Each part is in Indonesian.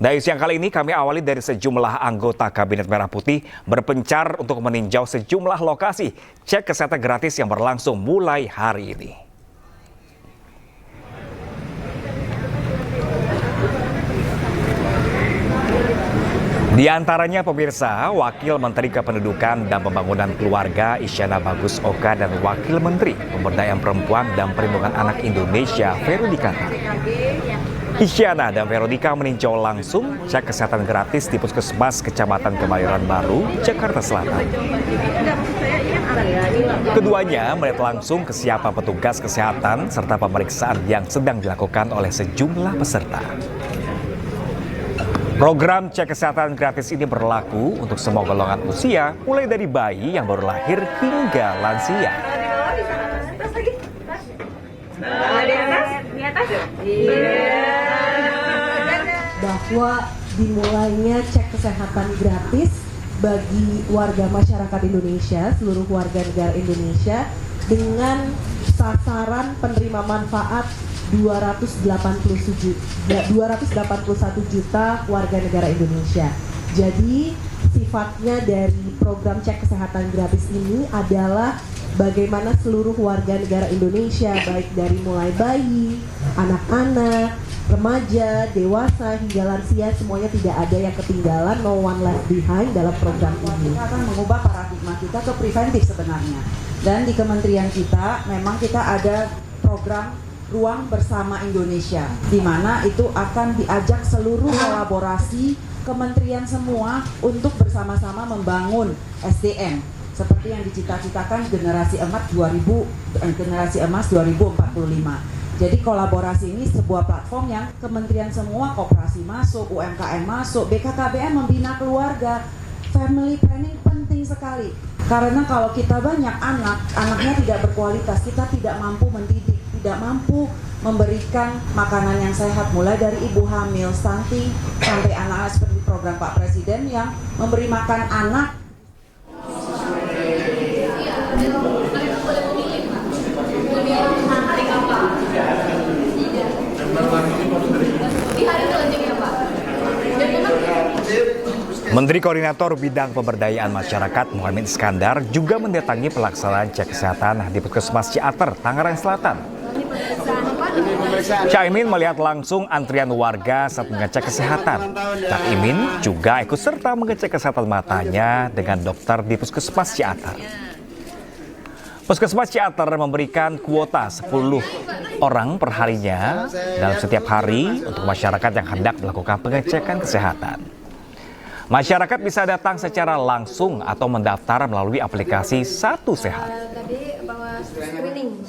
Dari siang kali ini kami awali dari sejumlah anggota Kabinet Merah Putih berpencar untuk meninjau sejumlah lokasi cek kesehatan gratis yang berlangsung mulai hari ini. Di antaranya pemirsa, Wakil Menteri Kependudukan dan Pembangunan Keluarga Isyana Bagus Oka dan Wakil Menteri Pemberdayaan Perempuan dan Perlindungan Anak Indonesia Veronika. Isyana dan Veronika meninjau langsung cek kesehatan gratis di Puskesmas Kecamatan Kebayoran Baru, Jakarta Selatan. Keduanya melihat langsung kesiapan petugas kesehatan serta pemeriksaan yang sedang dilakukan oleh sejumlah peserta. Program cek kesehatan gratis ini berlaku untuk semua golongan usia, mulai dari bayi yang baru lahir hingga lansia. Bahwa dimulainya cek kesehatan gratis bagi warga masyarakat Indonesia, seluruh warga negara Indonesia, dengan sasaran penerima manfaat 281 juta warga negara Indonesia. Jadi sifatnya dari program cek kesehatan gratis ini adalah bagaimana seluruh warga negara Indonesia, baik dari mulai bayi, anak-anak, remaja, dewasa, hingga lansia, semuanya tidak ada yang ketinggalan, no one left behind dalam program ini. Kita akan mengubah paradigma kita ke preventif sebenarnya. Dan di kementerian kita, memang kita ada program Ruang Bersama Indonesia, di mana itu akan diajak seluruh kolaborasi kementerian semua untuk bersama-sama membangun SDM seperti yang dicita-citakan generasi emas 2045. Jadi kolaborasi ini sebuah platform yang kementerian semua, koperasi masuk, UMKM masuk, BKKBN membina keluarga. Family planning penting sekali. Karena kalau kita banyak anaknya tidak berkualitas, kita tidak mampu mendidik, tidak mampu memberikan makanan yang sehat, mulai dari ibu hamil, stunting, sampai anak-anak seperti program Pak Presiden yang memberi makan anak. Menteri Koordinator Bidang Pemberdayaan Masyarakat Muhammad Iskandar juga mendatangi pelaksanaan cek kesehatan di Puskesmas Ciater, Tangerang Selatan. Caimin melihat langsung antrian warga saat mengecek kesehatan. Caimin juga ikut serta mengecek kesehatan matanya dengan dokter di Puskesmas Ciater. Puskesmas Ciater memberikan kuota 10 orang perharinya dalam setiap hari untuk masyarakat yang hendak melakukan pengecekan kesehatan. Masyarakat bisa datang secara langsung atau mendaftar melalui aplikasi Satu Sehat. Tadi bawa screening.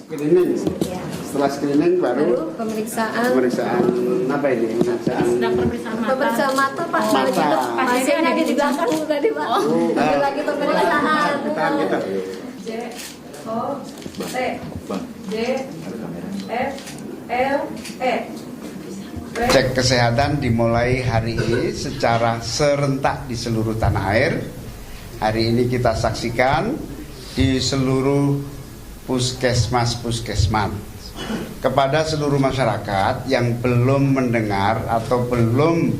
Ya. Setelah screening baru pemeriksaan apa ini? Pemeriksaan mata Pak. Pasiennya di belakang tadi Pak. Lagi pemeriksaan. Kita. J O T J F L E. Cek kesehatan dimulai hari ini secara serentak di seluruh tanah air. Hari ini kita saksikan di seluruh puskesmas. Kepada seluruh masyarakat yang belum mendengar atau belum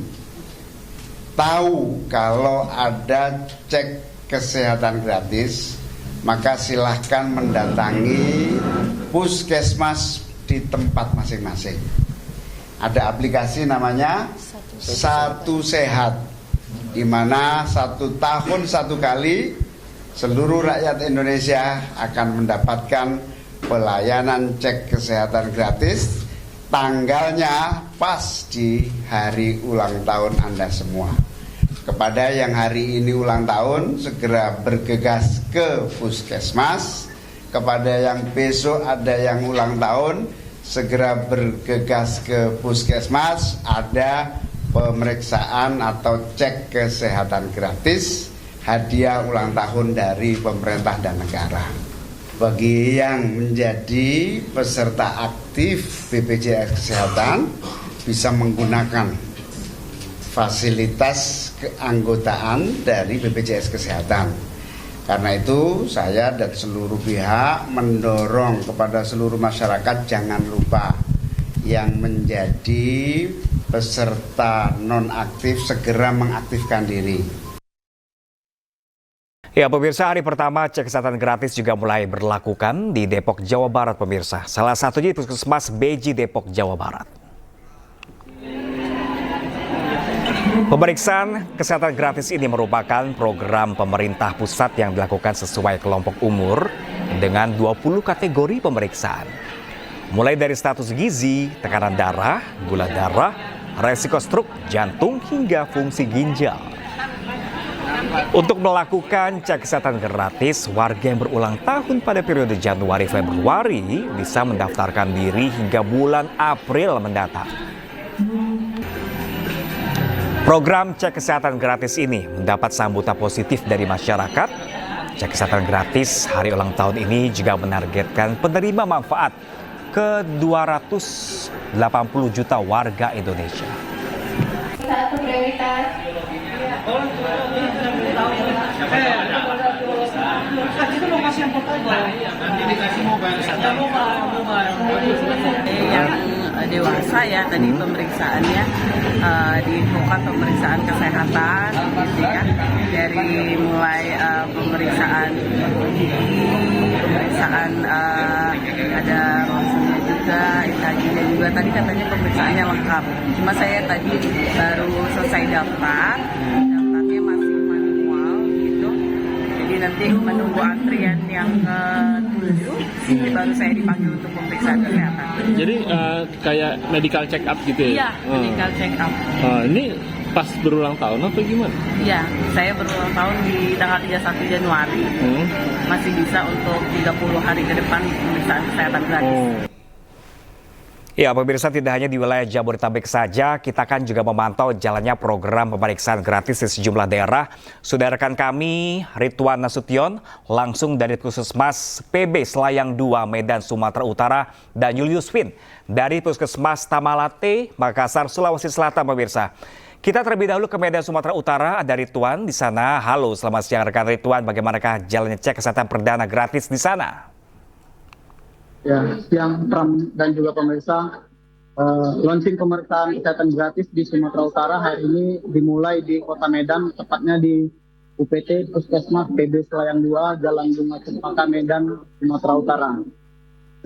tahu kalau ada cek kesehatan gratis, maka silahkan mendatangi puskesmas di tempat masing-masing. Ada aplikasi namanya Satu Sehat, di mana 1 tahun 1 kali seluruh rakyat Indonesia akan mendapatkan pelayanan cek kesehatan gratis. Tanggalnya pas di hari ulang tahun Anda semua. Kepada yang hari ini ulang tahun, segera bergegas ke puskesmas. Kepada yang besok ada yang ulang tahun, segera bergegas ke puskesmas. Ada pemeriksaan atau cek kesehatan gratis, hadiah ulang tahun dari pemerintah dan negara. Bagi yang menjadi peserta aktif BPJS Kesehatan bisa menggunakan fasilitas keanggotaan dari BPJS Kesehatan. Karena itu saya dan seluruh pihak mendorong kepada seluruh masyarakat jangan lupa yang menjadi peserta non-aktif segera mengaktifkan diri. Ya pemirsa, hari pertama cek kesehatan gratis juga mulai berlakukan di Depok, Jawa Barat pemirsa. Salah satunya di Puskesmas Beji, Depok, Jawa Barat. Pemeriksaan kesehatan gratis ini merupakan program pemerintah pusat yang dilakukan sesuai kelompok umur dengan 20 kategori pemeriksaan. Mulai dari status gizi, tekanan darah, gula darah, resiko stroke, jantung, hingga fungsi ginjal. Untuk melakukan cek kesehatan gratis, warga yang berulang tahun pada periode Januari-Februari bisa mendaftarkan diri hingga bulan April mendatang. Program cek kesehatan gratis ini mendapat sambutan positif dari masyarakat. Cek kesehatan gratis hari ulang tahun ini juga menargetkan penerima manfaat ke 280 juta warga Indonesia. Satu prioritas. Yang dewasa ya tadi pemeriksaannya dilakukan pemeriksaan kesehatan gitu ya, dari mulai pemeriksaan ada ronsennya juga, EKG-nya juga, tadi katanya pemeriksaannya lengkap. Cuma saya tadi baru selesai daftarnya masih manual gitu. Jadi nanti menunggu antrian yang 7 baru saya dipanggil untuk pemeriksaan kesehatan. Jadi kayak medical check up gitu ya? Iya, medical check up. Ini pas berulang tahun atau gimana? Iya, saya berulang tahun di tanggal 31 Januari. Masih bisa untuk 30 hari ke depan pemeriksaan kesehatan gratis. Ya, pemirsa, tidak hanya di wilayah Jabodetabek saja, kita akan juga memantau jalannya program pemeriksaan gratis di sejumlah daerah. Sudah rekan kami, Ridwan Nasution, langsung dari Puskesmas PB Selayang 2, Medan, Sumatera Utara, dan Julius Win dari Puskesmas Tamalate, Makassar, Sulawesi Selatan, pemirsa. Kita terlebih dahulu ke Medan, Sumatera Utara, ada Ridwan di sana. Halo, selamat siang rekan Ridwan, bagaimanakah jalannya cek kesehatan perdana gratis di sana? Ya, siang Pram dan juga pemirsa, launching pemeriksaan kesehatan gratis di Sumatera Utara hari ini dimulai di Kota Medan, tepatnya di UPT Puskesmas PB Selayang 2, Jalan Bunga Cempaka, Medan, Sumatera Utara.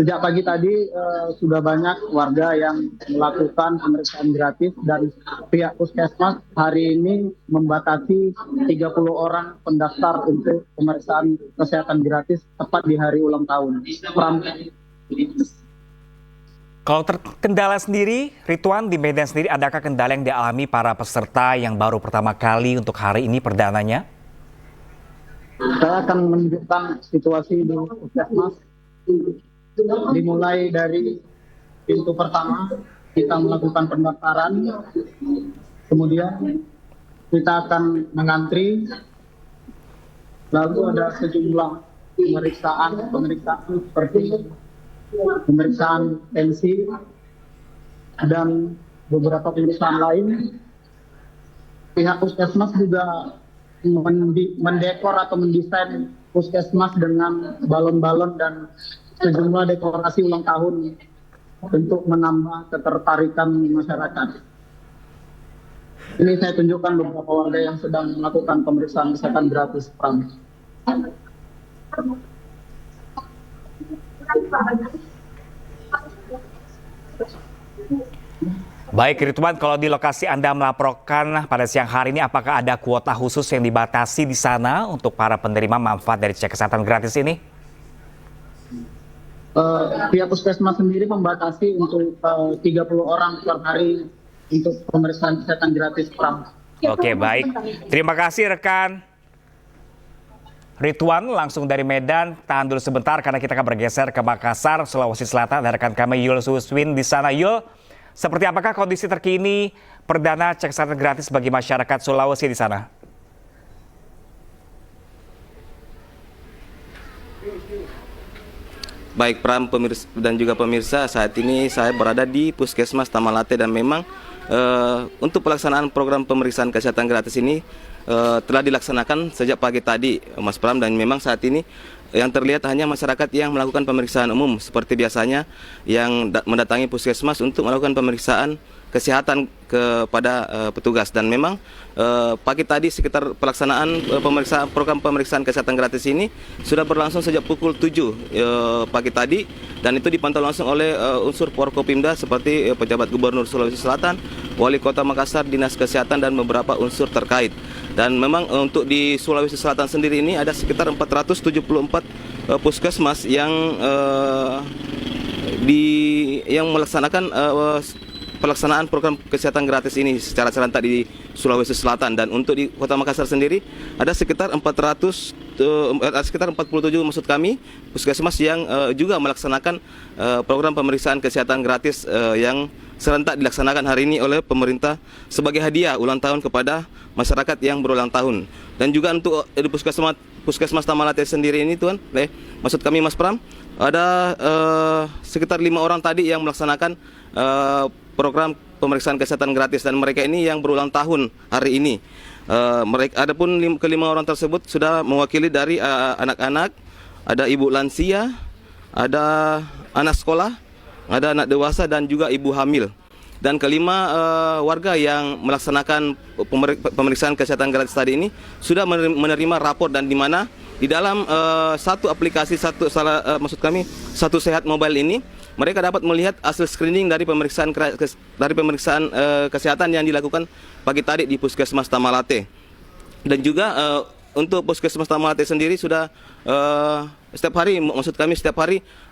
Sejak pagi tadi sudah banyak warga yang melakukan pemeriksaan gratis dan pihak Puskesmas hari ini membatasi 30 orang pendaftar untuk pemeriksaan kesehatan gratis tepat di hari ulang tahun. Pram. Kalau terkendala sendiri, Ridwan, di Medan sendiri, adakah kendala yang dialami para peserta yang baru pertama kali untuk hari ini perdananya? Saya akan menunjukkan situasi di Puskesmas. Dimulai dari pintu pertama, kita melakukan pendaftaran. Kemudian kita akan mengantri. Lalu ada sejumlah pemeriksaan seperti pemeriksaan tensi dan beberapa pemeriksaan lain. Pihak Puskesmas juga mendekor atau mendesain Puskesmas dengan balon-balon dan sejumlah dekorasi ulang tahun untuk menambah ketertarikan masyarakat. Ini saya tunjukkan beberapa warga yang sedang melakukan pemeriksaan kesehatan gratis, Pram. Baik Ridwan, kalau di lokasi Anda melaporkan pada siang hari ini, apakah ada kuota khusus yang dibatasi di sana untuk para penerima manfaat dari cek kesehatan gratis ini? Pihak Puskesmas sendiri membatasi untuk 30 orang per hari untuk pemeriksaan kesehatan gratis, Pram. Oke, baik. Terima kasih rekan Ridwan langsung dari Medan. Tahan dulu sebentar karena kita akan bergeser ke Makassar, Sulawesi Selatan. Ada rekan kami Julius Win di sana. Yul, seperti apakah kondisi terkini perdana cek kesehatan gratis bagi masyarakat Sulawesi di sana? Baik Pram dan juga pemirsa, saat ini saya berada di Puskesmas Tamalate dan memang untuk pelaksanaan program pemeriksaan kesehatan gratis ini telah dilaksanakan sejak pagi tadi, Mas Pram, dan memang saat ini yang terlihat hanya masyarakat yang melakukan pemeriksaan umum seperti biasanya yang mendatangi Puskesmas untuk melakukan pemeriksaan kesehatan kepada petugas. Dan memang pagi tadi sekitar pelaksanaan program pemeriksaan kesehatan gratis ini sudah berlangsung sejak pukul 7 pagi tadi, dan itu dipantau langsung oleh unsur Forkopimda seperti pejabat Gubernur Sulawesi Selatan, Wali Kota Makassar, Dinas Kesehatan, dan beberapa unsur terkait. Dan memang untuk di Sulawesi Selatan sendiri ini ada sekitar 474 puskesmas yang melaksanakan pelaksanaan program kesehatan gratis ini secara serentak di Sulawesi Selatan. Dan untuk di Kota Makassar sendiri ada sekitar 47 maksud kami puskesmas yang juga melaksanakan program pemeriksaan kesehatan gratis yang serentak dilaksanakan hari ini oleh pemerintah sebagai hadiah ulang tahun kepada masyarakat yang berulang tahun. Dan juga untuk di puskesmas Tamalate sendiri ini Tuan, maksud kami Mas Pram, ada sekitar 5 orang tadi yang melaksanakan program pemeriksaan kesehatan gratis, dan mereka ini yang berulang tahun hari ini. Adapun kelima orang tersebut sudah mewakili dari anak-anak, ada ibu lansia, ada anak sekolah, ada anak dewasa, dan juga ibu hamil. Dan kelima warga yang melaksanakan pemeriksaan kesehatan gratis tadi ini sudah menerima rapor, dan di mana di dalam satu aplikasi Satu Sehat Mobile ini mereka dapat melihat hasil screening dari pemeriksaan kesehatan yang dilakukan pagi tadi di Puskesmas Tamalate. Dan juga untuk Puskesmas Tamalate sendiri sudah setiap hari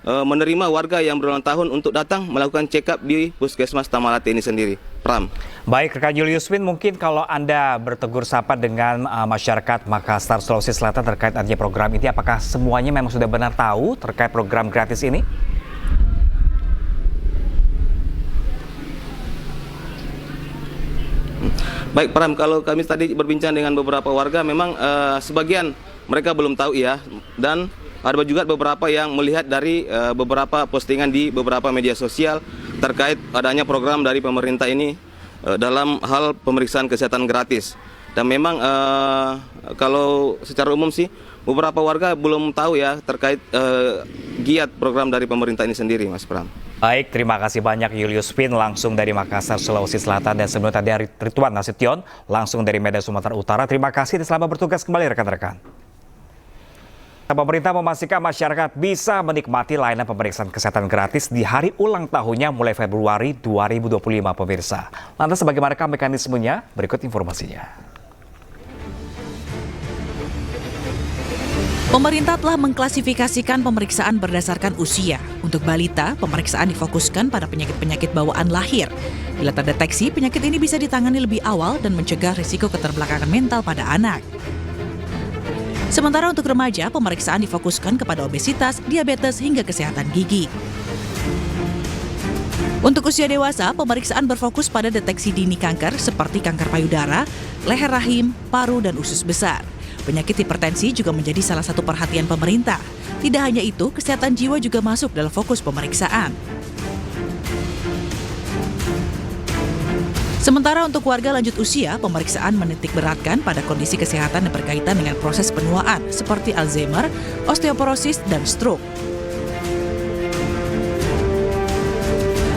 menerima warga yang berulang tahun untuk datang melakukan check up di Puskesmas Tamalate ini sendiri. Pram. Baik, rekan Julius Win, mungkin kalau Anda bertegur sapa dengan masyarakat Makassar, Sulawesi Selatan terkait adanya program ini, apakah semuanya memang sudah benar tahu terkait program gratis ini? Baik, Pram, kalau kami tadi berbincang dengan beberapa warga, memang sebagian mereka belum tahu ya, dan ada juga beberapa yang melihat dari beberapa postingan di beberapa media sosial terkait adanya program dari pemerintah ini dalam hal pemeriksaan kesehatan gratis. Dan memang kalau secara umum sih beberapa warga belum tahu ya terkait giat program dari pemerintah ini sendiri, Mas Pram. Baik, terima kasih banyak Julius Win langsung dari Makassar, Sulawesi Selatan, dan sebelumnya tadi Rituan Nasution langsung dari Medan, Sumatera Utara. Terima kasih dan selamat bertugas kembali rekan-rekan. Pemerintah memastikan masyarakat bisa menikmati layanan pemeriksaan kesehatan gratis di hari ulang tahunnya mulai Februari 2025, pemirsa. Lantas bagaimana mekanismenya? Berikut informasinya. Pemerintah telah mengklasifikasikan pemeriksaan berdasarkan usia. Untuk balita, pemeriksaan difokuskan pada penyakit-penyakit bawaan lahir. Bila terdeteksi, penyakit ini bisa ditangani lebih awal dan mencegah risiko keterbelakangan mental pada anak. Sementara untuk remaja, pemeriksaan difokuskan kepada obesitas, diabetes, hingga kesehatan gigi. Untuk usia dewasa, pemeriksaan berfokus pada deteksi dini kanker seperti kanker payudara, leher rahim, paru, dan usus besar. Penyakit hipertensi juga menjadi salah satu perhatian pemerintah. Tidak hanya itu, kesehatan jiwa juga masuk dalam fokus pemeriksaan. Sementara untuk warga lanjut usia, pemeriksaan menitik beratkan pada kondisi kesehatan yang berkaitan dengan proses penuaan seperti Alzheimer, osteoporosis, dan stroke.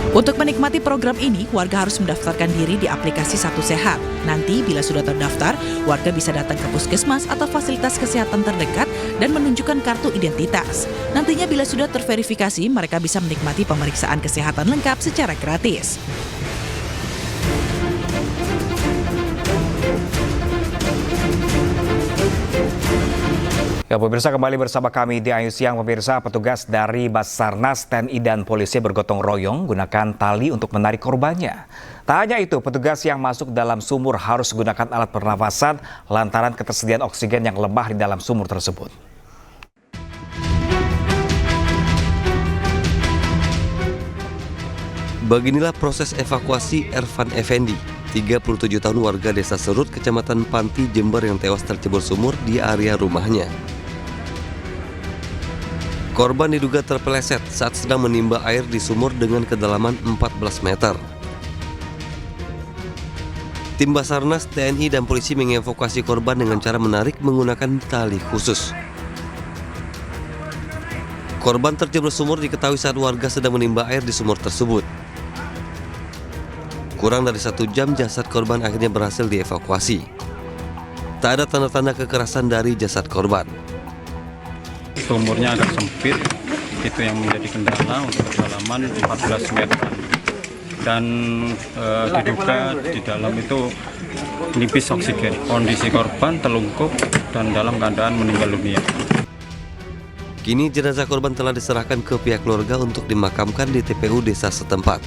Untuk menikmati program ini, warga harus mendaftarkan diri di aplikasi Satu Sehat. Nanti bila sudah terdaftar, warga bisa datang ke puskesmas atau fasilitas kesehatan terdekat dan menunjukkan kartu identitas. Nantinya bila sudah terverifikasi, mereka bisa menikmati pemeriksaan kesehatan lengkap secara gratis. Ya, pemirsa, kembali bersama kami di Ayu Siang. Pemirsa, petugas dari Basarnas, TNI, dan polisi bergotong royong gunakan tali untuk menarik korbannya. Tak hanya itu, petugas yang masuk dalam sumur harus gunakan alat pernafasan lantaran ketersediaan oksigen yang lemah di dalam sumur tersebut. Beginilah proses evakuasi Ervan Effendi, 37 tahun warga desa Serut, Kecamatan Panti, Jember yang tewas tercebur sumur di area rumahnya. Korban diduga terpeleset saat sedang menimba air di sumur dengan kedalaman 14 meter. Tim Basarnas, TNI, dan polisi mengevakuasi korban dengan cara menarik menggunakan tali khusus. Korban tercebur sumur diketahui saat warga sedang menimba air di sumur tersebut. Kurang dari 1 jam jasad korban akhirnya berhasil dievakuasi. Tak ada tanda-tanda kekerasan dari jasad korban. Sumurnya agak sempit, itu yang menjadi kendala untuk kedalaman 14 meter. Dan diduga di dalam itu nipis oksigen. Kondisi korban telungkup dan dalam keadaan meninggal dunia. Kini jenazah korban telah diserahkan ke pihak keluarga untuk dimakamkan di TPU desa setempat.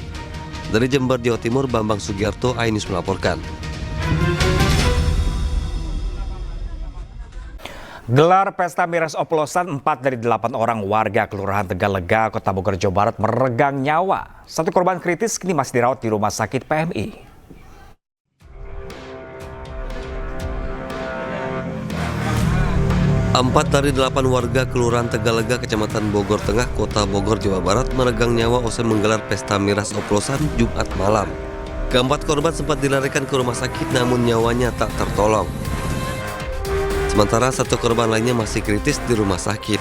Dari Jember, Jawa Timur, Bambang Sugiarto, iNews melaporkan. Gelar pesta miras oplosan 4 dari 8 orang warga Kelurahan Tegalega, Kota Bogor, Jawa Barat meregang nyawa. 1 korban kritis kini masih dirawat di Rumah Sakit PMI. 4 dari 8 warga Kelurahan Tegalega, Kecamatan Bogor Tengah, Kota Bogor, Jawa Barat meregang nyawa usai menggelar pesta miras oplosan Jumat malam. Keempat korban sempat dilarikan ke rumah sakit namun nyawanya tak tertolong. Sementara 1 korban lainnya masih kritis di rumah sakit.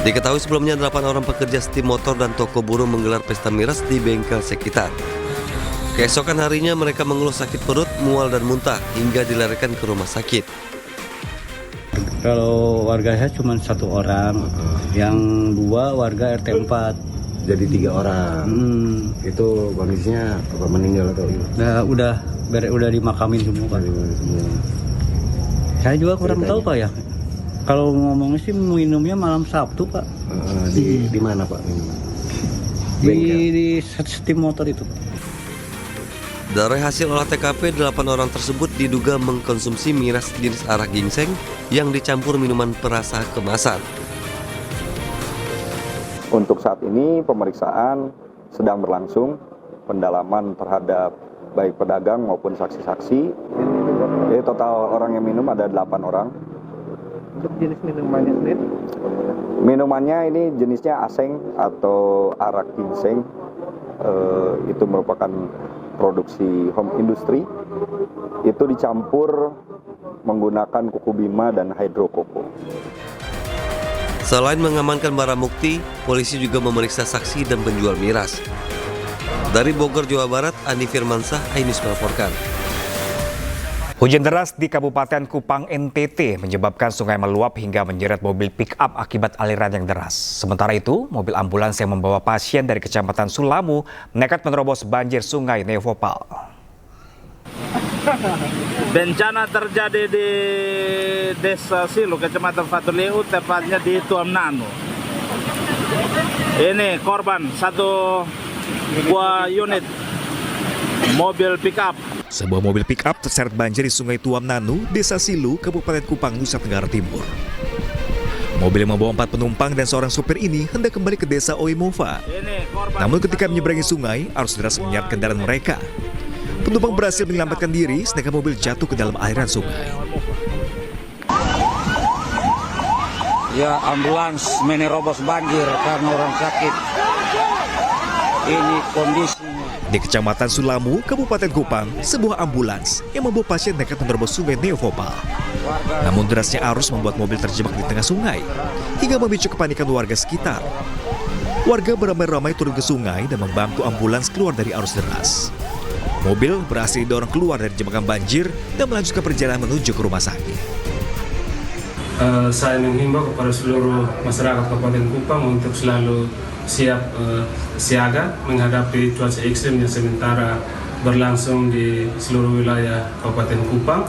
Diketahui sebelumnya 8 orang pekerja setim motor dan toko buruh menggelar pesta miras di bengkel sekitar. Keesokan harinya mereka mengeluh sakit perut, mual dan muntah hingga dilarikan ke rumah sakit. Kalau warga saya cuma 1 orang, yang 2 warga RT 4. Jadi 3 orang. Itu kondisinya apa, meninggal atau Nah, udah dimakamin semua Pak. Saya juga kurang tahu Pak ya. Kalau ngomongnya sih minumnya malam Sabtu Pak. Di mana Pak? Di setim motor itu. Dari hasil olah TKP, 8 orang tersebut diduga mengkonsumsi miras jenis arak ginseng yang dicampur minuman perasa kemasan. Untuk saat ini pemeriksaan sedang berlangsung, pendalaman terhadap baik pedagang maupun saksi-saksi. Jadi total orang yang minum ada 8 orang. Untuk jenis minumannya sendiri? Minumannya ini jenisnya aseng atau arak ginseng. Itu merupakan produksi home industry. Itu dicampur menggunakan kuku bima dan hidrokoko. Selain mengamankan barang bukti, polisi juga memeriksa saksi dan penjual miras. Dari Bogor, Jawa Barat, Andi Firmansyah, iNews melaporkan. Hujan deras di Kabupaten Kupang, NTT menyebabkan sungai meluap hingga menyeret mobil pick-up akibat aliran yang deras. Sementara itu, mobil ambulans yang membawa pasien dari Kecamatan Sulamu nekat menerobos banjir sungai Nevopal. Bencana terjadi di Desa Silu, Kecamatan Fatuleu, tepatnya di Tuamnanu. Ini korban 1 buah unit mobil pick-up. Sebuah mobil pick-up terseret banjir di Sungai Tuamnanu, Desa Silu, Kabupaten Kupang, Nusa Tenggara Timur. Mobil yang membawa 4 penumpang dan seorang supir ini hendak kembali ke Desa Oimova. Namun ketika menyeberangi sungai, arus deras menyeret kendaraan mereka. Penumpang berhasil menyelamatkan diri, sedangkan mobil jatuh ke dalam aliran sungai. Ya, ambulans menerobos banjir karena orang sakit. Ini kondisinya. Di Kecamatan Sulamu, Kabupaten Kupang, sebuah ambulans yang membawa pasien nekat menerobos sungai Nevopal. Namun derasnya arus membuat mobil terjebak di tengah sungai, hingga memicu kepanikan warga sekitar. Warga beramai-ramai turun ke sungai dan membantu ambulans keluar dari arus deras. Mobil berhasil didorong keluar dari jebakan banjir dan melanjutkan perjalanan menuju ke rumah sakit. Saya menghimbau kepada seluruh masyarakat Kabupaten Kupang untuk selalu siap siaga menghadapi cuaca ekstrim yang sementara berlangsung di seluruh wilayah Kabupaten Kupang.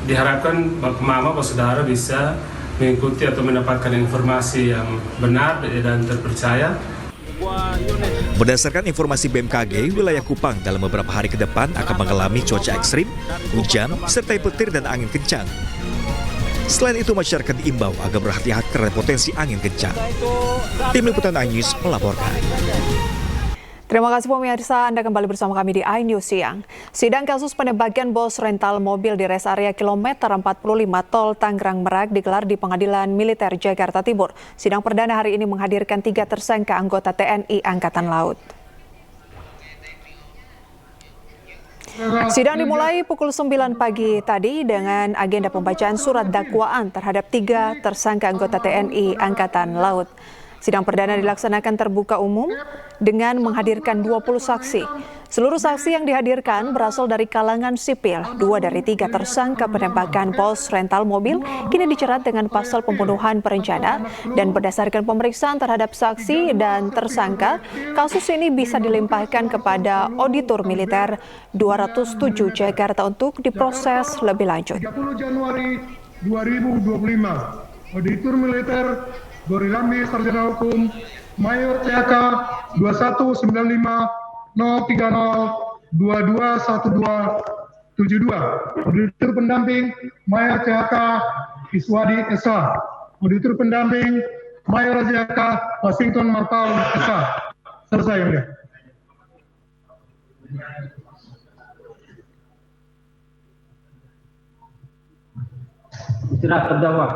Diharapkan Bapak Mama, Bapak Saudara bisa mengikuti atau mendapatkan informasi yang benar dan terpercaya. Berdasarkan informasi BMKG, wilayah Kupang dalam beberapa hari ke depan akan mengalami cuaca ekstrim, hujan, serta petir dan angin kencang. Selain itu, masyarakat diimbau agar berhati-hati terhadap potensi angin kencang. Tim Liputan iNews melaporkan. Terima kasih pemirsa, Anda kembali bersama kami di iNews Siang. Sidang kasus penembakan bos rental mobil di res area kilometer 45 Tol Tangerang Merak digelar di Pengadilan Militer Jakarta Timur. Sidang perdana hari ini menghadirkan 3 tersangka anggota TNI Angkatan Laut. Sidang dimulai pukul 9 pagi tadi dengan agenda pembacaan surat dakwaan terhadap 3 tersangka anggota TNI Angkatan Laut. Sidang perdana dilaksanakan terbuka umum dengan menghadirkan 20 saksi. Seluruh saksi yang dihadirkan berasal dari kalangan sipil. 2 dari 3 tersangka penembakan bos rental mobil kini dijerat dengan pasal pembunuhan berencana, dan berdasarkan pemeriksaan terhadap saksi dan tersangka, kasus ini bisa dilimpahkan kepada Auditor Militer 207 Jakarta untuk diproses lebih lanjut. 30 Januari 2025, Auditor Militer Gorilami Sarjana Hukum Mayor THK 2195-030-221272. Auditor pendamping Mayor THK Iswadi Esa. Auditor pendamping Mayor THK Washington Martal Esa. Selesai, Yang Mulia. Istirahat terdakwa.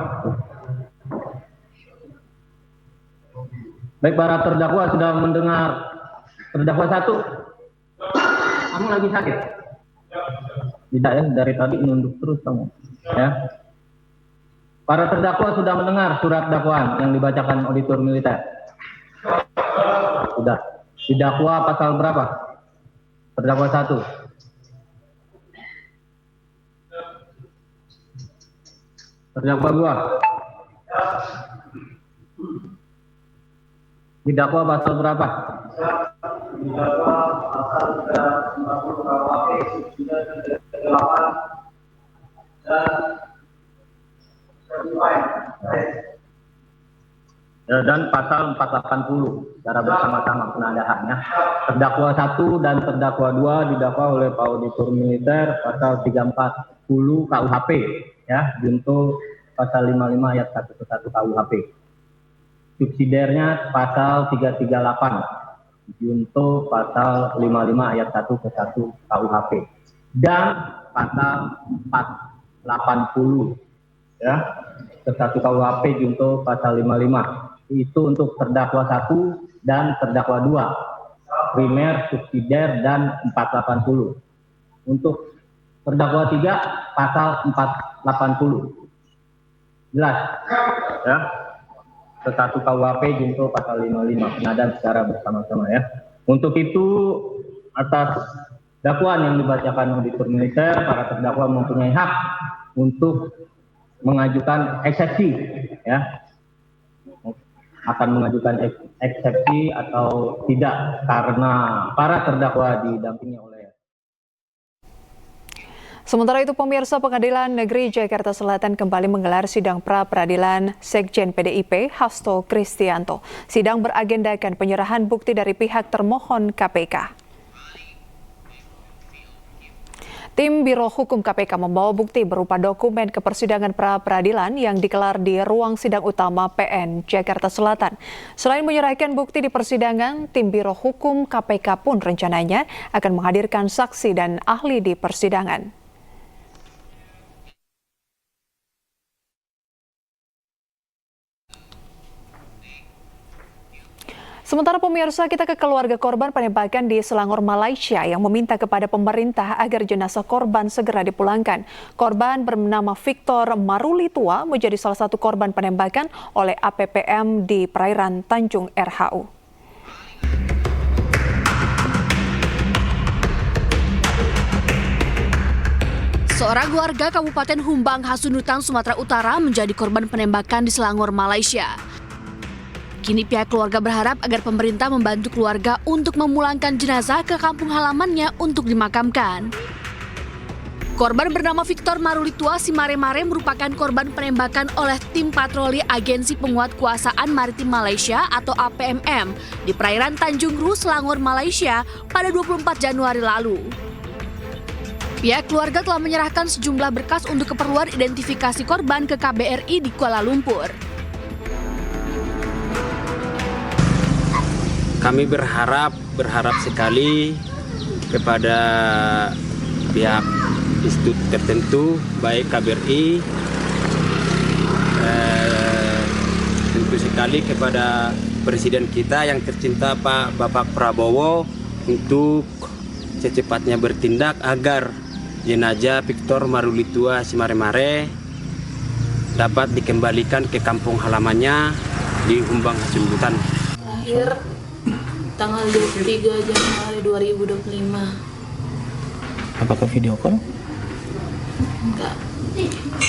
Baik, para terdakwa sudah mendengar. Terdakwa 1, kamu lagi sakit? Tidak ya, dari tadi menunduk terus kamu. Ya. Para terdakwa sudah mendengar surat dakwaan yang dibacakan Auditor Militer. Sudah. Didakwa pasal berapa? Terdakwa 1. Terdakwa 2. Didakwa pasal berapa? Didakwa pasal 350 KUHP, 938 dan pasal 480 secara bersama-sama penadaannya. Terdakwa 1 dan terdakwa 2 didakwa oleh Pak Auditor Militer pasal 340 KUHP, ya, junto pasal 55 ayat 1 ke 1 KUHP. Subsidiarnya pasal 338 junto pasal 55 ayat 1 ke 1 KUHP dan pasal 480 ya ke 1 KUHP junto pasal 55. Itu untuk terdakwa 1 dan terdakwa 2, primer, subsidiar, dan 480. Untuk terdakwa 3 pasal 480. Jelas ya, ke 1 KUHP junto pasal 55 penadaan secara bersama-sama ya. Untuk itu, atas dakwaan yang dibacakan Auditor Militer, para terdakwa mempunyai hak untuk mengajukan eksepsi ya, akan mengajukan eksepsi atau tidak karena para terdakwa didampingi oleh. Sementara itu, pemirsa, Pengadilan Negeri Jakarta Selatan kembali menggelar sidang pra-peradilan Sekjen PDIP Hasto Kristianto. Sidang beragendakan penyerahan bukti dari pihak termohon KPK. Tim Biro Hukum KPK membawa bukti berupa dokumen ke persidangan pra-peradilan yang digelar di ruang sidang utama PN Jakarta Selatan. Selain menyerahkan bukti di persidangan, tim Biro Hukum KPK pun rencananya akan menghadirkan saksi dan ahli di persidangan. Sementara, pemirsa, kita ke keluarga korban penembakan di Selangor, Malaysia yang meminta kepada pemerintah agar jenazah korban segera dipulangkan. Korban bernama Victor Marulitua menjadi salah satu korban penembakan oleh APPM di perairan Tanjung RHU. Seorang warga Kabupaten Humbang Hasundutan, Sumatera Utara menjadi korban penembakan di Selangor, Malaysia. Kini pihak keluarga berharap agar pemerintah membantu keluarga untuk memulangkan jenazah ke kampung halamannya untuk dimakamkan. Korban bernama Victor Marulitua Simare-Mare merupakan korban penembakan oleh tim patroli Agensi Penguatkuasaan Maritim Malaysia atau APMM di perairan Tanjung Ru, Selangor, Malaysia pada 24 Januari lalu. Pihak keluarga telah menyerahkan sejumlah berkas untuk keperluan identifikasi korban ke KBRI di Kuala Lumpur. Kami berharap sekali kepada pihak institut tertentu, baik KBRI, tentu sekali kepada Presiden kita yang tercinta Bapak Prabowo untuk secepatnya bertindak agar jenazah Victor Marulitua Simare-Mare dapat dikembalikan ke kampung halamannya di Humbang Hasundutan. Lahir tanggal 23 Januari 2025. Apakah video call? Enggak.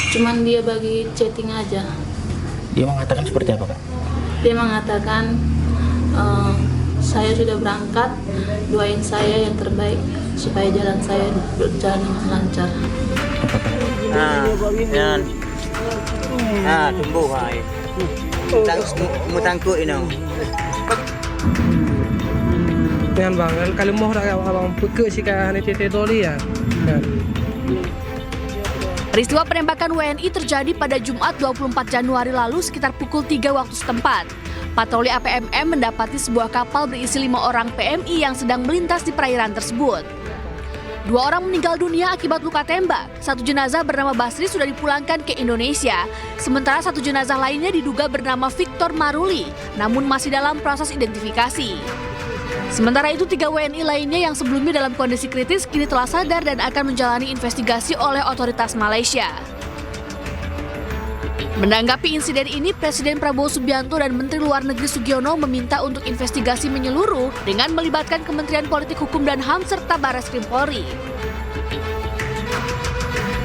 Cuman dia bagi chatting aja. Dia mengatakan seperti apa, Kak? Dia mengatakan saya sudah berangkat, doain saya yang terbaik supaya jalan saya berjalan dengan lancar. Tumbuh hai. Mutangku ini. Dengan bang, kalau mau abang peke sih kan tete doli ya. Peristiwa penembakan WNI terjadi pada Jumat 24 Januari lalu sekitar pukul 3 waktu setempat. Patroli APMM mendapati sebuah kapal berisi 5 orang PMI yang sedang melintas di perairan tersebut. 2 orang meninggal dunia akibat luka tembak. 1 jenazah bernama Basri sudah dipulangkan ke Indonesia. Sementara 1 jenazah lainnya diduga bernama Victor Maruli, namun masih dalam proses identifikasi. Sementara itu 3 WNI lainnya yang sebelumnya dalam kondisi kritis kini telah sadar dan akan menjalani investigasi oleh otoritas Malaysia. Menanggapi insiden ini, Presiden Prabowo Subianto dan Menteri Luar Negeri Sugiono meminta untuk investigasi menyeluruh dengan melibatkan Kementerian Politik Hukum dan HAM serta Barreskrim Polri.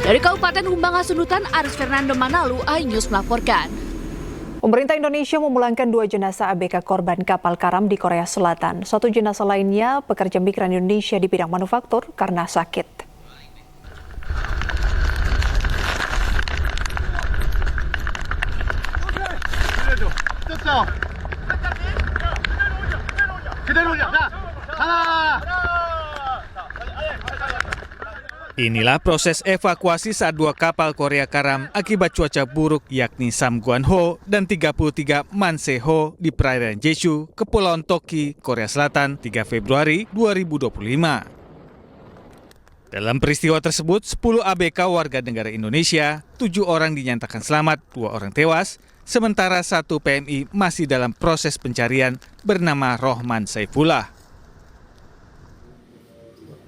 Dari Kabupaten Humbang Hasundutan, Aris Fernando Manalu, iNews melaporkan. Pemerintah Indonesia memulangkan 2 jenazah ABK korban kapal karam di Korea Selatan. 1 jenazah lainnya pekerja migran Indonesia di bidang manufaktur karena sakit. Inilah proses evakuasi saat 2 kapal Korea karam akibat cuaca buruk yakni Samguan Ho dan 33 Manse Ho di perairan Jeju, Kepulauan Toki, Korea Selatan 3 Februari 2025. Dalam peristiwa tersebut, 10 ABK warga negara Indonesia, 7 orang dinyatakan selamat, 2 orang tewas, sementara 1 PMI masih dalam proses pencarian bernama Rohman Saifullah.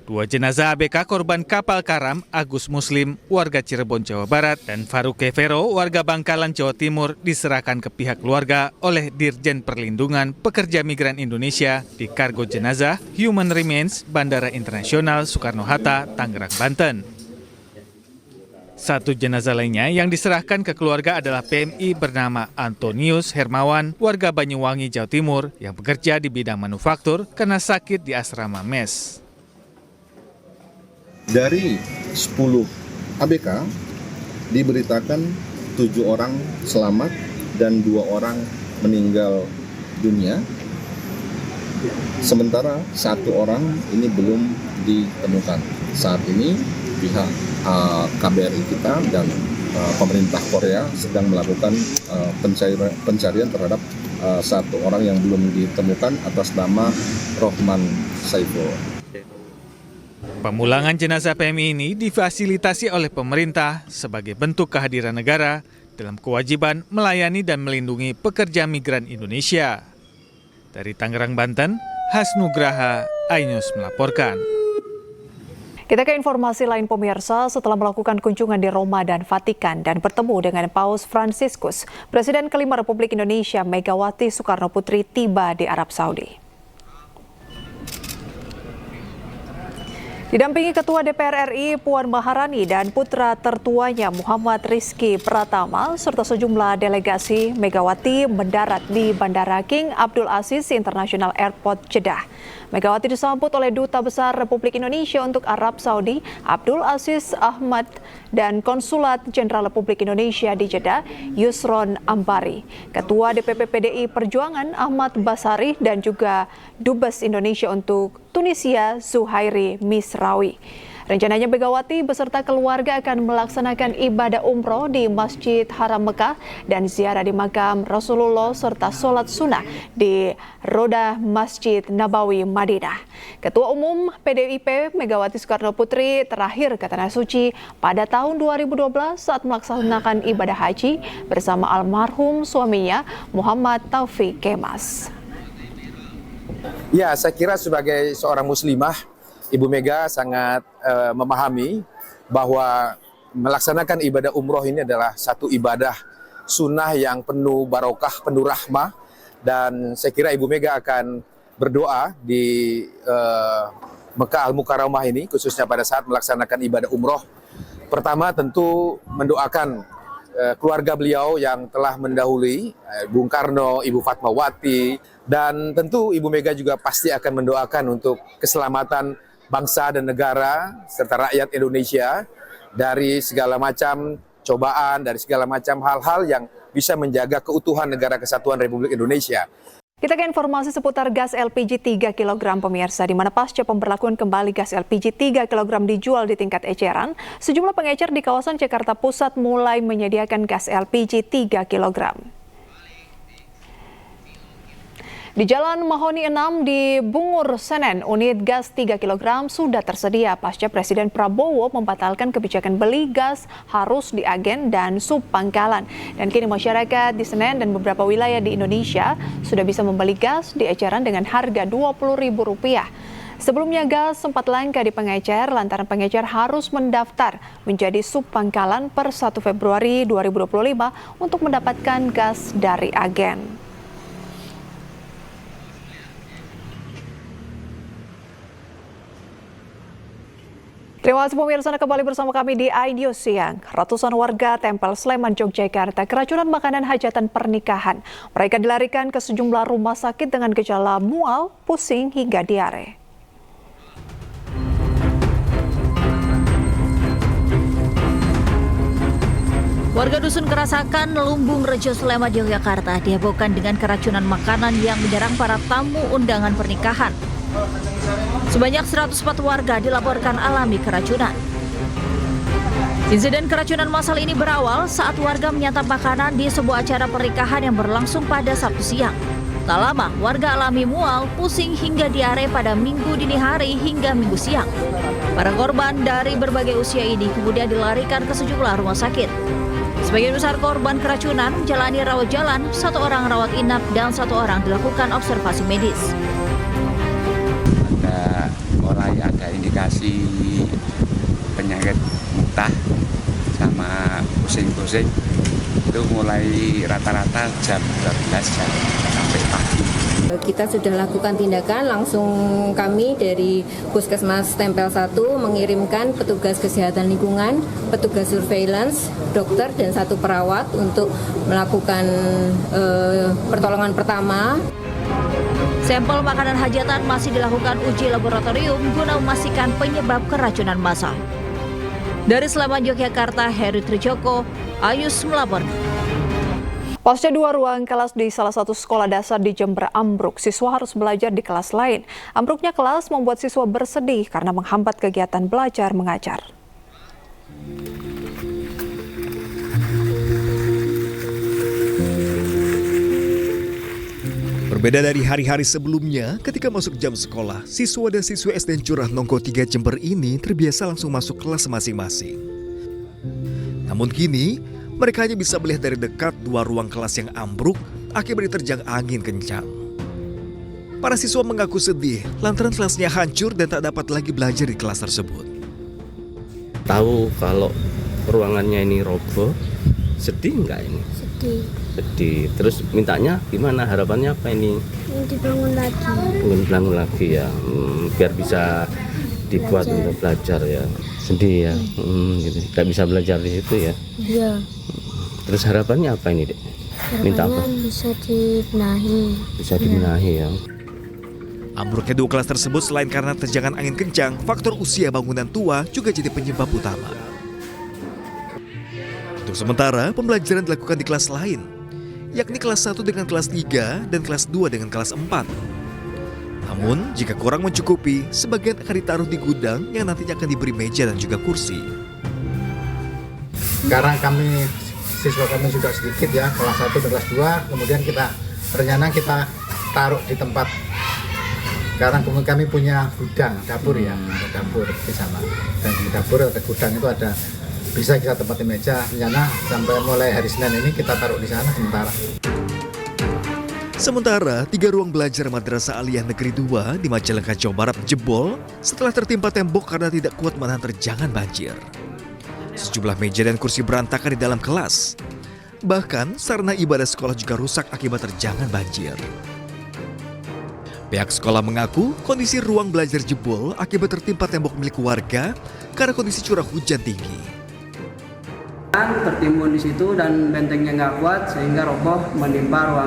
2 jenazah ABK korban kapal karam, Agus Muslim, warga Cirebon, Jawa Barat, dan Faruk Kevero, warga Bangkalan, Jawa Timur, diserahkan ke pihak keluarga oleh Dirjen Perlindungan Pekerja Migran Indonesia di Kargo Jenazah Human Remains Bandara Internasional Soekarno-Hatta, Tangerang, Banten. 1 jenazah lainnya yang diserahkan ke keluarga adalah PMI bernama Antonius Hermawan, warga Banyuwangi, Jawa Timur, yang bekerja di bidang manufaktur karena sakit di asrama mes. Dari 10 ABK diberitakan 7 orang selamat dan 2 orang meninggal dunia. Sementara 1 orang ini belum ditemukan. Saat ini pihak KBRI kita dan pemerintah Korea sedang melakukan pencarian terhadap 1 orang yang belum ditemukan atas nama Rohman Saifullah. Pemulangan jenazah PMI ini difasilitasi oleh pemerintah sebagai bentuk kehadiran negara dalam kewajiban melayani dan melindungi pekerja migran Indonesia. Dari Tangerang, Banten, Hasnugraha, iNews melaporkan. Kita ke informasi lain pemirsa, setelah melakukan kunjungan di Roma dan Vatikan dan bertemu dengan Paus Fransiskus, Presiden kelima Republik Indonesia Megawati Soekarno Putri tiba di Arab Saudi. Didampingi Ketua DPR RI Puan Maharani dan putra tertuanya Muhammad Rizky Pratama serta sejumlah delegasi, Megawati mendarat di Bandara King Abdul Aziz International Airport, Jeddah. Megawati disambut oleh Duta Besar Republik Indonesia untuk Arab Saudi, Abdul Aziz Ahmad, dan Konsulat Jenderal Republik Indonesia di Jeddah, Yusron Ambari. Ketua DPP PDI Perjuangan Ahmad Basari dan juga Dubes Indonesia untuk Tunisia Zuhairi Misrawi. Rencananya Megawati beserta keluarga akan melaksanakan ibadah umroh di Masjid Haram Mekah dan ziarah di makam Rasulullah serta sholat sunnah di Roda Masjid Nabawi Madinah. Ketua Umum PDIP Megawati Soekarno Putri terakhir ke Tanah Suci pada tahun 2012 saat melaksanakan ibadah haji bersama almarhum suaminya Muhammad Taufik Kemas. Ya, saya kira sebagai seorang muslimah, Ibu Mega sangat memahami bahwa melaksanakan ibadah umroh ini adalah satu ibadah sunnah yang penuh barokah, penuh rahmah, dan saya kira Ibu Mega akan berdoa di Mekah Al-Mukarramah ini, khususnya pada saat melaksanakan ibadah umroh. Pertama tentu mendoakan keluarga beliau yang telah mendahului, Bung Karno, Ibu Fatmawati, dan tentu Ibu Mega juga pasti akan mendoakan untuk keselamatan bangsa dan negara serta rakyat Indonesia dari segala macam cobaan, dari segala macam hal-hal yang bisa menjaga keutuhan negara kesatuan Republik Indonesia. Kita ke informasi seputar gas LPG 3 kg pemirsa, di mana pasca pemberlakuan kembali gas LPG 3 kg dijual di tingkat eceran, sejumlah pengecer di kawasan Jakarta Pusat mulai menyediakan gas LPG 3 kg. Di Jalan Mahoni 6 di Bungur, Senen, unit gas 3 kg sudah tersedia pasca Presiden Prabowo membatalkan kebijakan beli gas harus di agen dan subpangkalan. Dan kini masyarakat di Senen dan beberapa wilayah di Indonesia sudah bisa membeli gas di eceran dengan harga Rp20.000. Sebelumnya gas sempat langka di pengecer lantaran pengecer harus mendaftar menjadi subpangkalan per 1 Februari 2025 untuk mendapatkan gas dari agen. Terima kasih pemirsa, Anda kembali bersama kami di iNews Siang. Ratusan warga Tempel Sleman, Yogyakarta keracunan makanan hajatan pernikahan. Mereka dilarikan ke sejumlah rumah sakit dengan gejala mual, pusing, hingga diare. Warga Dusun Kerasakan, Lumbung Rejo, Sleman, Yogyakarta dihebohkan dengan keracunan makanan yang menyerang para tamu undangan pernikahan. Sebanyak 104 warga dilaporkan alami keracunan. Insiden keracunan massal ini berawal saat warga menyantap makanan di sebuah acara pernikahan yang berlangsung pada Sabtu siang. Tak lama, warga alami mual, pusing hingga diare pada Minggu dini hari hingga Minggu siang. Para korban dari berbagai usia ini kemudian dilarikan ke sejumlah rumah sakit. Sebagian besar korban keracunan menjalani rawat jalan, 1 orang rawat inap dan 1 orang dilakukan observasi medis. Mulai ada indikasi penyakit muntah sama pusing-pusing itu mulai rata-rata jam 12 jam sampai pagi. Kita sudah lakukan tindakan, langsung kami dari Puskesmas Tempel 1 mengirimkan petugas kesehatan lingkungan, petugas surveillance, dokter dan 1 perawat untuk melakukan pertolongan pertama. Sampel makanan hajatan masih dilakukan uji laboratorium guna memastikan penyebab keracunan massal. Dari Sleman, Yogyakarta, Heri Trijoko, Ayus melaporkan. Pasca 2 ruang kelas di salah satu sekolah dasar di Jember ambruk, siswa harus belajar di kelas lain. Ambruknya kelas membuat siswa bersedih karena menghambat kegiatan belajar mengajar. Berbeda dari hari-hari sebelumnya, ketika masuk jam sekolah, siswa dan siswi SD Curah Nongko 3 Jember ini terbiasa langsung masuk kelas masing-masing. Namun kini, mereka hanya bisa melihat dari dekat 2 ruang kelas yang ambruk akibat diterjang angin kencang. Para siswa mengaku sedih lantaran kelasnya hancur dan tak dapat lagi belajar di kelas tersebut. Tahu kalau ruangannya ini roboh, sedih nggak ini? Sedih. Terus mintanya gimana? Harapannya apa ini? Dibangun lagi. Dibangun lagi ya, biar bisa dibuat untuk belajar ya. Sedih ya, gitu. Gak bisa belajar di situ ya. Iya. Terus harapannya apa ini, Dek? Minta apa? Bisa dibenahi. Bisa dibenahi ya. Ambruknya 2 kelas tersebut selain karena terjangan angin kencang, faktor usia bangunan tua juga jadi penyebab utama. Untuk sementara, pembelajaran dilakukan di kelas lain, yakni kelas 1 dengan kelas 3 dan kelas 2 dengan kelas 4. Namun, jika kurang mencukupi, sebagian akan ditaruh di gudang yang nantinya akan diberi meja dan juga kursi. Karena siswa kami juga sedikit ya, kelas 1 dan kelas 2, kemudian rencana kita taruh di tempat, karena kami punya gudang, dapur ya, ada dapur di sana. Dan di dapur atau gudang itu ada, bisa kita tempatin meja, rencana sampai mulai hari Senin ini kita taruh di sana sementara. Sementara, 3 ruang belajar Madrasah Aliyah Negeri 2 di Majalengka, Jawa Barat jebol setelah tertimpa tembok karena tidak kuat menahan terjangan banjir. Sejumlah meja dan kursi berantakan di dalam kelas. Bahkan sarana ibadah sekolah juga rusak akibat terjangan banjir. Pihak sekolah mengaku kondisi ruang belajar jebol akibat tertimpa tembok milik warga karena kondisi curah hujan tinggi. Tertimbun di situ dan bentengnya nggak kuat sehingga roboh menimpa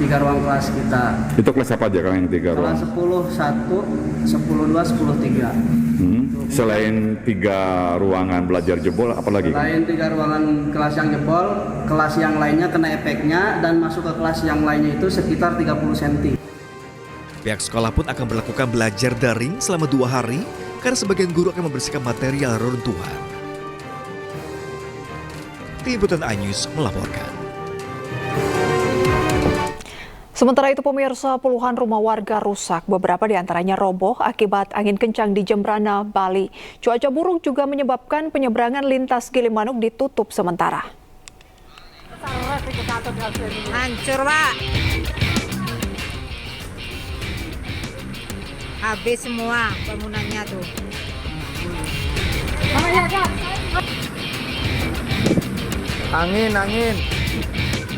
tiga ruang kelas kita. Itu kelas apa aja Kang yang 3 ruang? Kelas 10, 1, 10, 2, 10, 3. Selain 3 ruangan belajar jebol, apa lagi? Selain 3 ruangan kelas yang jebol, kelas yang lainnya kena efeknya dan masuk ke kelas yang lainnya itu sekitar 30 cm. Pihak sekolah pun akan berlakukan belajar daring selama 2 hari karena sebagian guru akan membersihkan material reruntuhan. Tim Liputan iNews melaporkan. Sementara itu pemirsa, puluhan rumah warga rusak, beberapa diantaranya roboh akibat angin kencang di Jembrana, Bali. Cuaca buruk juga menyebabkan penyeberangan lintas Gilimanuk ditutup sementara. Hancur, Pak. Habis semua bangunannya tuh. Angin.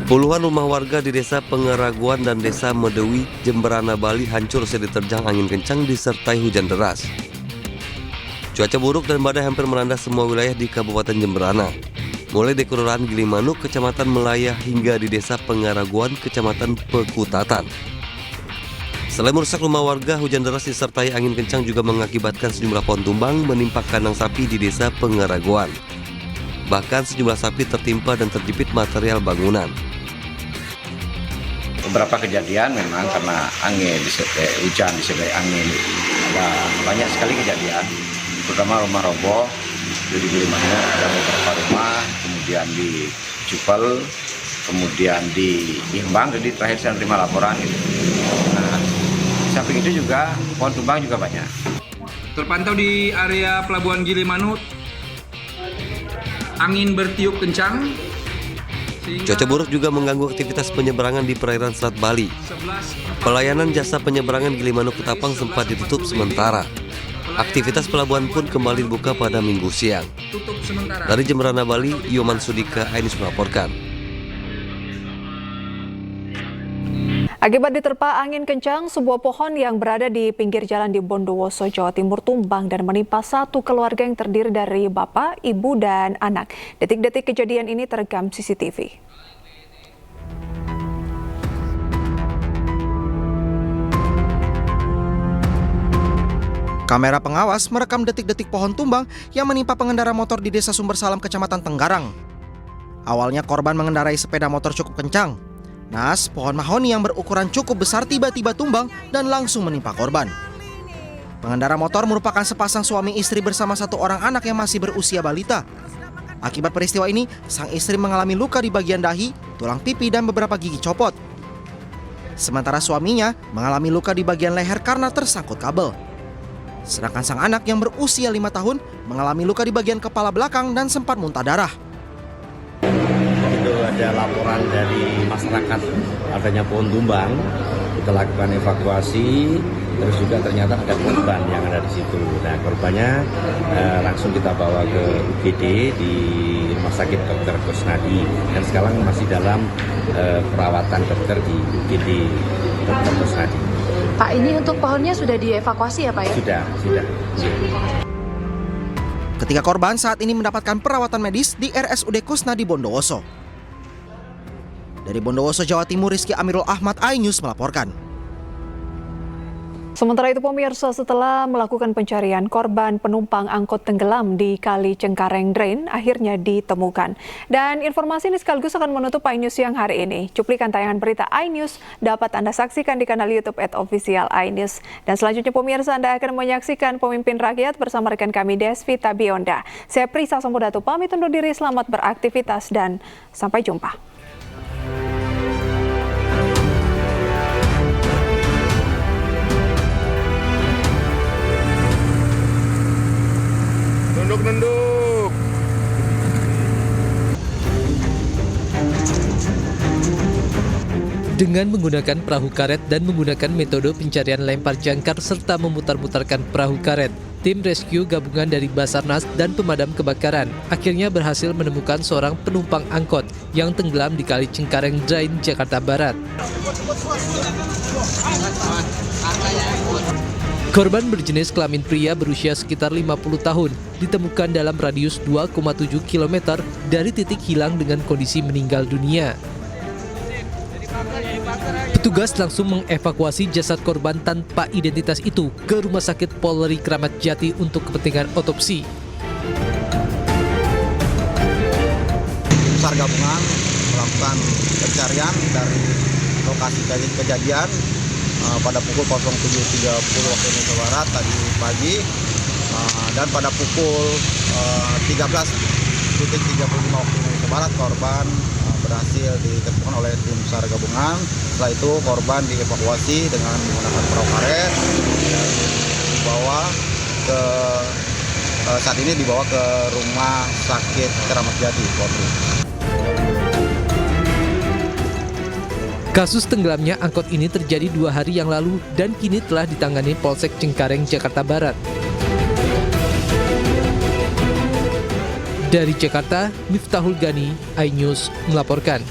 Puluhan rumah warga di Desa Pengeraguan dan Desa Medewi, Jembrana, Bali hancur usai diterjang angin kencang disertai hujan deras. Cuaca buruk dan badai hampir melanda semua wilayah di Kabupaten Jembrana. Mulai di Kelurahan Gilimanuk, Kecamatan Melaya hingga di Desa Pengeraguan, Kecamatan Pekutatan. Selain merusak rumah warga, hujan deras disertai angin kencang juga mengakibatkan sejumlah pohon tumbang menimpa kandang sapi di Desa Pengeraguan. Bahkan sejumlah sapi tertimpa dan terjepit material bangunan. Beberapa kejadian memang karena angin, hujan disertai angin, ada banyak sekali kejadian, terutama rumah roboh di Gilimanuk, ada beberapa rumah, kemudian di Cupel, kemudian di Imbang, jadi terakhir saya terima laporan gitu. Nah, di samping itu juga pohon tumbang juga banyak. Terpantau di area Pelabuhan Gilimanuk, angin bertiup kencang. Cuaca buruk juga mengganggu aktivitas penyeberangan di perairan Selat Bali. Pelayanan jasa penyeberangan Gilimanuk Ketapang sempat ditutup sementara. Aktivitas pelabuhan pun kembali dibuka pada Minggu siang. Dari Jembrana, Bali, Yoman Sudika, iNews melaporkan. Akibat diterpa angin kencang, sebuah pohon yang berada di pinggir jalan di Bondowoso, Jawa Timur tumbang dan menimpa satu keluarga yang terdiri dari bapak, ibu, dan anak. Detik-detik kejadian ini terekam CCTV. Kamera pengawas merekam detik-detik pohon tumbang yang menimpa pengendara motor di Desa Sumbersalam, Kecamatan Tenggarang. Awalnya korban mengendarai sepeda motor cukup kencang. Nas, pohon mahoni yang berukuran cukup besar tiba-tiba tumbang dan langsung menimpa korban. Pengendara motor merupakan sepasang suami istri bersama satu orang anak yang masih berusia balita. Akibat peristiwa ini, sang istri mengalami luka di bagian dahi, tulang pipi, dan beberapa gigi copot. Sementara suaminya mengalami luka di bagian leher karena tersangkut kabel. Sedangkan sang anak yang berusia 5 tahun mengalami luka di bagian kepala belakang dan sempat muntah darah. Itu ada laporan dari masyarakat adanya pohon tumbang, kita lakukan evakuasi, terus juga ternyata ada korban yang ada di situ. Nah, korbannya langsung kita bawa ke UGD di Rumah Sakit Dr. Kusnadi dan sekarang masih dalam perawatan dokter di UGD Dr. Kusnadi. Pak, ini untuk pohonnya sudah dievakuasi ya Pak ya? Sudah. Ketiga korban saat ini mendapatkan perawatan medis di RSUD Kusnadi Bondowoso. Dari Bondowoso, Jawa Timur, Rizky Amirul Ahmad, iNews melaporkan. Sementara itu pemirsa, setelah melakukan pencarian, korban penumpang angkot tenggelam di Kali Cengkareng Drain akhirnya ditemukan. Dan informasi ini sekaligus akan menutup iNews siang hari ini. Cuplikan tayangan berita iNews dapat Anda saksikan di kanal YouTube @official iNews. Dan selanjutnya pemirsa, Anda akan menyaksikan Pemimpin Rakyat bersama rekan kami Desvita Bionda. Saya Prisa Sambodatu pamit undur diri, selamat beraktivitas dan sampai jumpa. Nunduk. Dengan menggunakan perahu karet dan menggunakan metode pencarian lempar jangkar serta memutar-mutarkan perahu karet, tim rescue gabungan dari Basarnas dan pemadam kebakaran akhirnya berhasil menemukan seorang penumpang angkot yang tenggelam di Kali Cengkareng Drain, Jakarta Barat. Korban berjenis kelamin pria berusia sekitar 50 tahun ditemukan dalam radius 2,7 km dari titik hilang dengan kondisi meninggal dunia. Petugas langsung mengevakuasi jasad korban tanpa identitas itu ke Rumah Sakit Polri Kramat Jati untuk kepentingan otopsi. Tim SAR gabungan melakukan pencarian dari lokasi kejadian pada pukul 07.30 waktu Indonesia Barat tadi pagi, dan pada pukul 13.35 waktu Indonesia Barat korban berhasil ditemukan oleh tim SAR gabungan. Setelah itu korban dievakuasi dengan menggunakan perahu karet dan saat ini dibawa ke Rumah Sakit Kramat Jati Polri. Kasus tenggelamnya angkot ini terjadi 2 hari yang lalu dan kini telah ditangani Polsek Cengkareng, Jakarta Barat. Dari Jakarta, Miftahul Gani, iNews melaporkan.